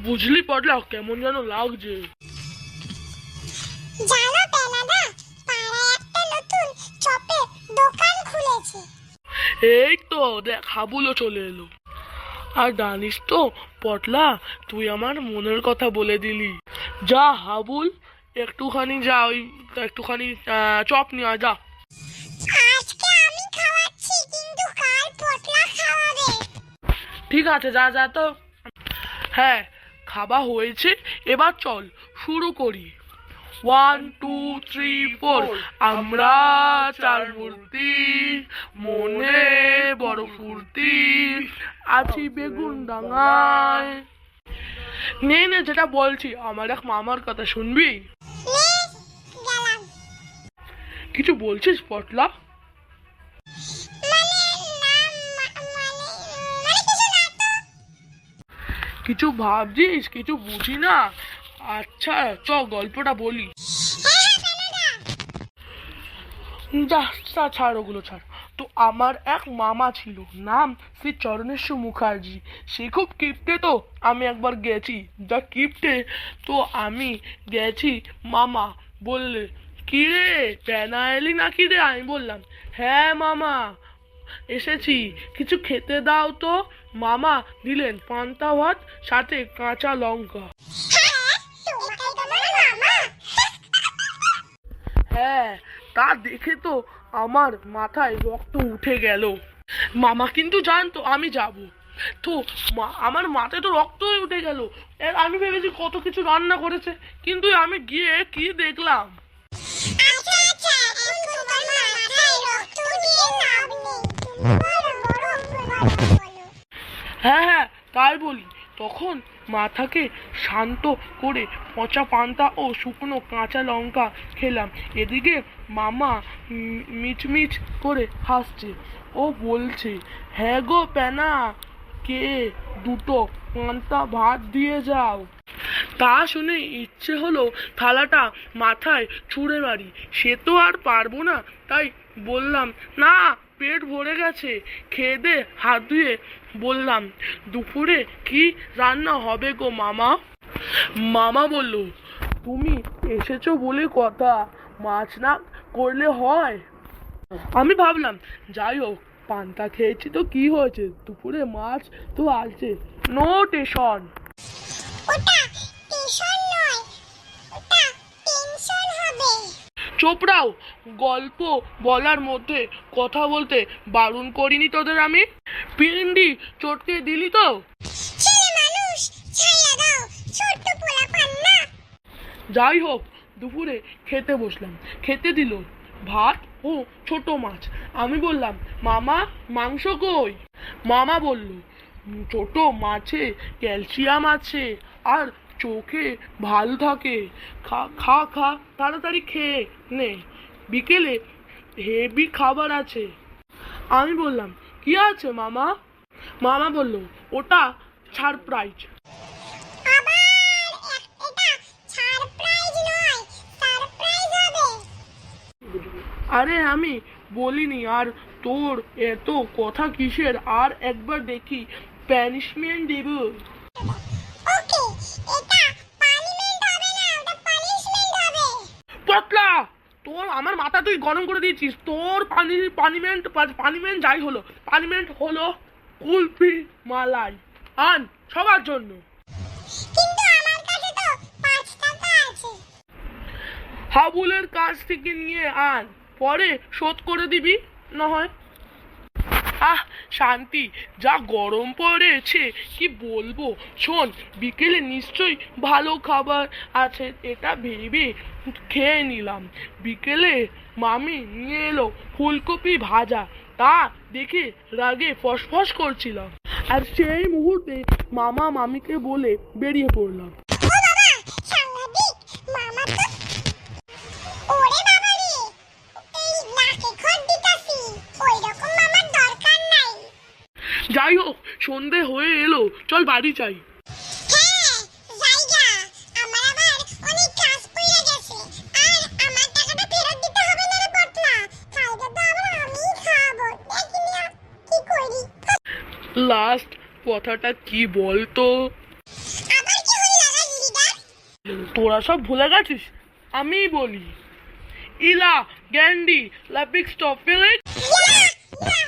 বুঝলি পড়লা কেমন যেন লাগছে। জানো পেনাদা, পাড়ায় একটা নতুন চপের দোকান খুলেছে। এই তো দেখ হাবুলও চলে এলো। আর জানিস তো পটলা, তুই আমার মনের কথা বলে দিলি। যা হাবুল, একটুখানি যা ওই একটুখানি চপ নিয়ে যা। আজকে আমি খাওয়াচ্ছি, কিন্তু কাল পটলা খাওয়াবে। ঠিক আছে, যা যা তো। হ্যাঁ, খাওয়া হয়েছে, এবার চল শুরু করি। 1 2 3 4। আমরা চার মূর্তি, মনে বড় ফুর্তি, আছি বেগুন ডাঙায়। নে নে, যেটা বলছি, আমার এক মামার কথা শুনবি? নে, গেলাম। কিছু বলছিস পটলা? মানে না, মানে কিছু না তো। কিছু ভাবছিস? কিছু বুঝি না। আচ্ছা চ গল্পটা বলি। হ্যাঁ পেনাদা। যা যা, ছাড় ওগুলো ছাড়। তো আমার এক মামা ছিল, নাম শ্রী চরণেশ্বর মুখার্জি। সে খুব কিপটে। তো আমি একবার গেছি, যা কিপটে। তো আমি গেছি, মামা বললে কি রে পেনা এলি নাকি রে? আমি বললাম হ্যাঁ মামা এসেছি, কিছু খেতে দাও তো। মামা দিলেন পান্তা ভাত, সাথে কাঁচা লঙ্কা। হ্যাঁ, তোমাকে তোমার মামা। হ্যাঁ, তা দেখে তো আমার মাথায় রক্ত উঠে গেল। মামা কিন্তু জানতো আমি যাব। তো আমার মাথায় তো রক্তই উঠে গেল। আমি ভেবেছি কত কিছু রান্না করেছে, কিন্তু আমি গিয়ে কি দেখলাম। আচ্ছা আচ্ছা, এখন তোমার মাথায় রক্ত দিয়ে লাভ নেই, তুমি বলো কথা বলো। হ্যাঁ হ্যাঁ, তাই বলি। তখন মাথাকে শান্ত করে পচা পান্তা ও শুকনো কাঁচা লঙ্কা খেলাম। এদিকে মামা মিচমিচ করে হাসছে। ও বলছে হ্যাঁ গো প্যানা, কে দুটো পান্তা ভাত দিয়ে যাও। তা শুনে ইচ্ছে হলো থালাটা মাথায় ছুঁড়ে মারি। সে তো আর পারবো না, তাই বললাম না, পেট ভরে গেছে, খেয়ে দে। হাত ধুয়ে বললাম দুপুরে কি রান্না হবে গো মামা? মামা বলল তুমি এসেছো বলে কথা, মাছ না করলে হয়? আমি ভাবলাম যাই হোক, পান্তা খেয়েছি তো কি হয়েছে, দুপুরে মাছ তো আছে, নো টেনশন। ওটা টেনশন নয়, ওটা টেনশন হবে। চোপড়াও, গল্প বলার মধ্যে কথা বলতে বারণ করিনি তোদের আমি? পিন্ডি চটকে দিলি তো? ছেলে মানুষ, ছাইড়া দাও, ছোট্ট পোলাপান না। যাই হোক, দুপুরে খেতে বসলাম। খেতে দিল ভাত ও ছোট মাছ। আমি বললাম মামা মাংস কই? মামা বলল ছোট মাছে ক্যালসিয়াম আছে আর চোখে ভালো থাকে, খা খা খা, তাড়াতাড়ি খেয়ে নে, বিকেলে হেভি খাবার আছে। আমি বললাম কি আছে মামা? মামা বলল ওটা সারপ্রাইজ। আবার এটা সারপ্রাইজ নয়, সারপ্রাইজ হবে। আরে আমি বলিনি আর, তোর এত কথা কিসের? আর একবার দেখি প্যানিশমেন্ট দেব। ওকে, এটা পানিশমেন্ট হবে না, ওটা পানিশমেন্ট হবে। পটলা, তোর আমার মাথা তুই গরম করে দিয়েছিস। তোর পানিমেন্ট যাই হলো, পানিমেন্ট হলো কুলফি মালাই আন সবার জন্য। কিন্তু আমার কাছে তো 5 টাকা আছে। হাবুলের কাছ থেকে নিয়ে আন, পরে শোধ করে দিবি না হয়। আহ শান্তি, যা গরম পড়েছে কি বলবো। শোন, বিকেলে নিশ্চয়ই ভালো খাবার আছে, এটা ভেবে খেয়ে নিলাম। বিকেলে মামি নিয়ে এলো ফুলকপি ভাজা, তা দেখে রাগে ফসফস করছিলাম। আর সেই মুহূর্তে মামা মামিকে বলে বেরিয়ে পড়লাম। ও বাবা, সাংঘাতিক মামা তো। ওরে বাবা রে, এই নাকে খত দিতাছি, ওই রকম মামার দরকার নাই। যাই হোক, সন্ধে হয়ে এলো, চল বাড়ি যাই। হ্যাঁ, জায়গা, আমার আবার অনেক কাজ পড়ে গেছে। আর আমার টাকাটা ফেরত দিতে হবে না রে পটলা, কালকে তো আবার আমিই খাবো, দেখি না কি করি। লাস্ট কথাটা কি বলতো? আবার কি হল লাগার লিডার? তোরা সব ভুলে গেছিস, আমিই বলি। ইলা গ্যান্ডি লাপিক স্টপ ফিলিং। ইয়া ইয়া